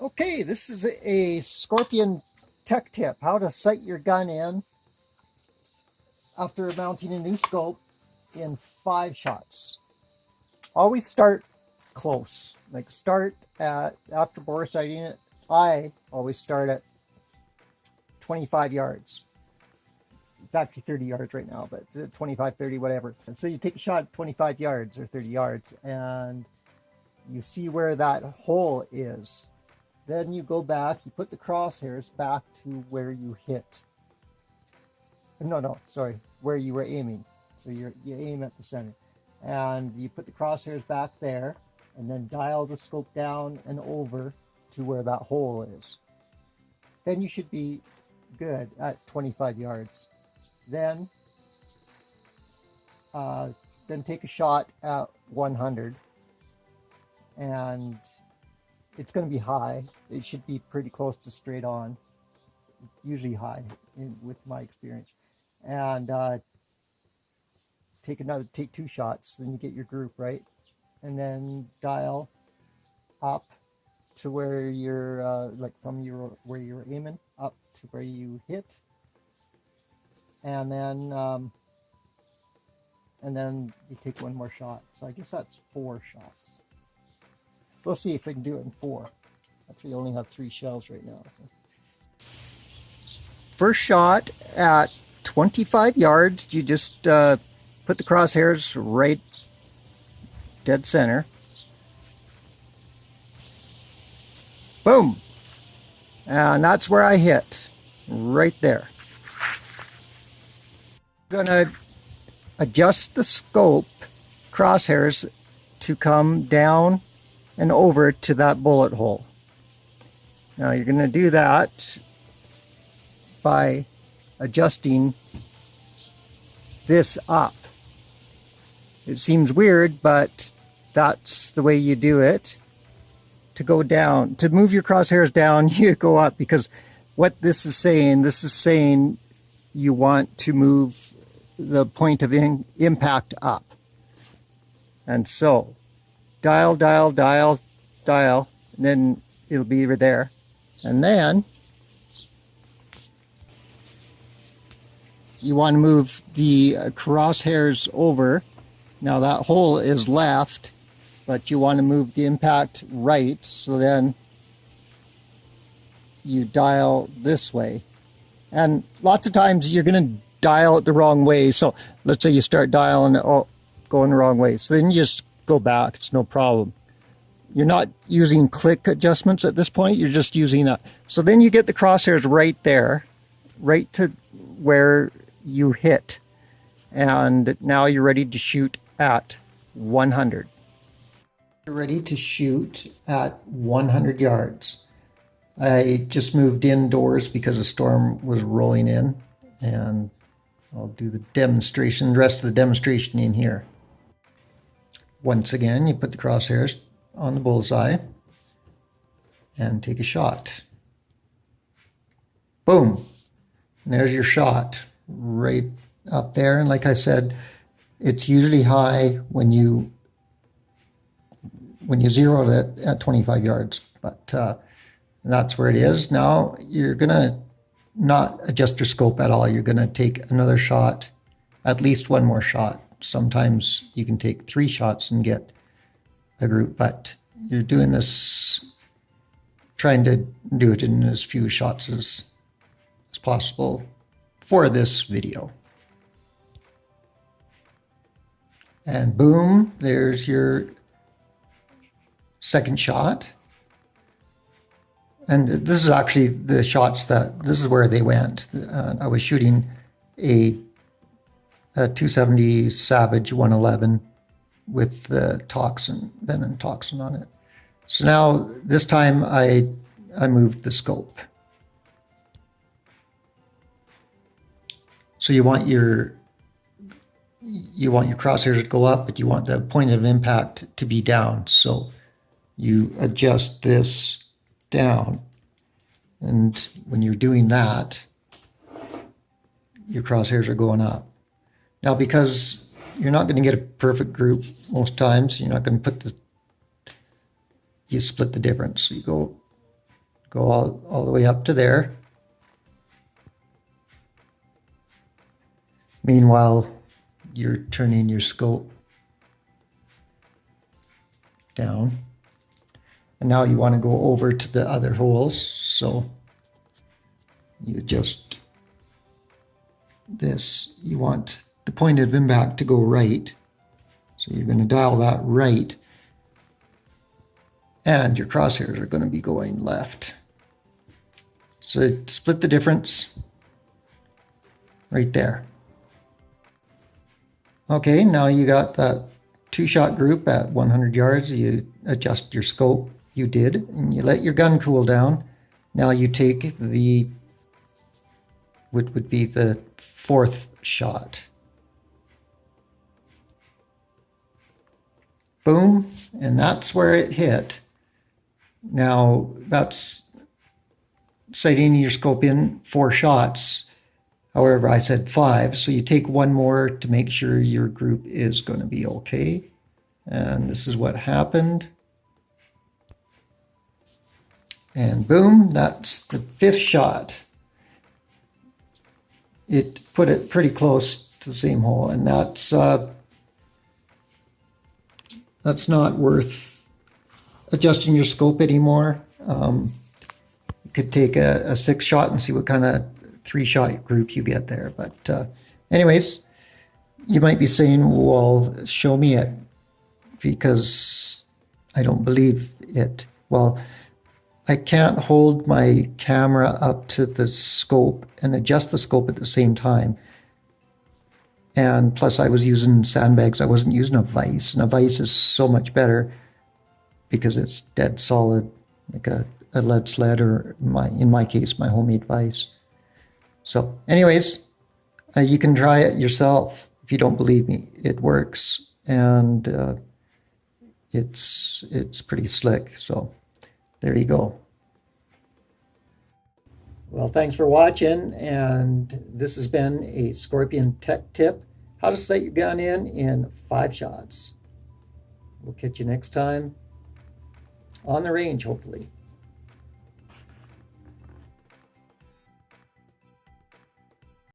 Okay, this is a Scorpion tech tip, how to sight your gun in after mounting a new scope in 5 shots. Always start close, like start at, after bore sighting it, I always start at 25 yards. It's actually 30 yards right now, but 25, 30, whatever. And so you take a shot at 25 yards or 30 yards and you see where that hole is. Then you go back, you put the crosshairs back to where you hit. No, sorry, where you were aiming. So you aim at the center. And you put the crosshairs back there, and then dial the scope down and over to where that hole is. Then you should be good at 25 yards. Then take a shot at 100. And it's going to be high. It should be pretty close to straight on, usually high with my experience. And take 2 shots, then you get your group right, and then dial up to where you're like from where you're aiming up to where you hit, and then you take 1 more shot. So I guess that's 4 shots. We'll see if we can do it in 4. Actually, I only have 3 shells right now. First shot at 25 yards, you just put the crosshairs right dead center. Boom! And that's where I hit, right there. I'm gonna adjust the scope crosshairs to come down and over to that bullet hole. Now you're going to do that by adjusting this up. It seems weird, but that's the way you do it. To go down, to move your crosshairs down, you go up, because what this is saying you want to move the point of impact up. And so dial, and then it'll be right there. And then you want to move the crosshairs over. Now that hole is left, but you want to move the impact right, so then you dial this way. And lots of times you're going to dial it the wrong way. So let's say you start dialing it, going the wrong way. So then you just go back, it's no problem. You're not using click adjustments at this point, you're just using that. So then you get the crosshairs right there, right to where you hit. And now you're ready to shoot at 100. You're ready to shoot at 100 yards. I just moved indoors because a storm was rolling in, and I'll do the rest of the demonstration in here. Once again, you put the crosshairs on the bullseye and take a shot. Boom! And there's your shot right up there. And like I said, it's usually high when you zero it at 25 yards, but that's where it is. Now you're gonna not adjust your scope at all. You're gonna take another shot, at least 1 more shot. Sometimes you can take 3 shots and get a group, but you're doing this, trying to do it in as few shots as possible for this video. And boom, there's your second shot. And this is actually the shots this is where they went. I was shooting a 270 Savage 111 with the Venom toxin on it. So now this time I moved the scope. So you want your crosshairs to go up, but you want the point of impact to be down. So you adjust this down, and when you're doing that, your crosshairs are going up. Now, because you're not going to get a perfect group most times, you're not going to you split the difference. So you go Go all the way up to there. Meanwhile, you're turning your scope down. And now you want to go over to the other holes. So you adjust this. You want the point of impact to go right. So you're going to dial that right. And your crosshairs are going to be going left. So split the difference right there. Okay, now you got that 2-shot group at 100 yards. You adjust your scope. You did, and you let your gun cool down. Now you take the, what would be the 4th shot. Boom, and that's where it hit. Now that's sighting your scope in 4 shots. However, I said 5, so you take 1 more to make sure your group is going to be okay. And this is what happened. And boom, that's the 5th shot. It put it pretty close to the same hole, and that's not worth adjusting your scope anymore. You could take a 6-shot and see what kind of 3-shot group you get there. But anyways, you might be saying, well, show me it, because I don't believe it. Well, I can't hold my camera up to the scope and adjust the scope at the same time. And plus I was using sandbags. I wasn't using a vise, and a vise is so much better because it's dead solid, like a lead sled, or in my case, my homemade vise. So anyways, you can try it yourself. If you don't believe me, it works, and it's pretty slick. So there you go. Well, thanks for watching, and this has been a Scorpion Tech Tip, how to sight your gun in 5 shots. We'll catch you next time on the range, hopefully.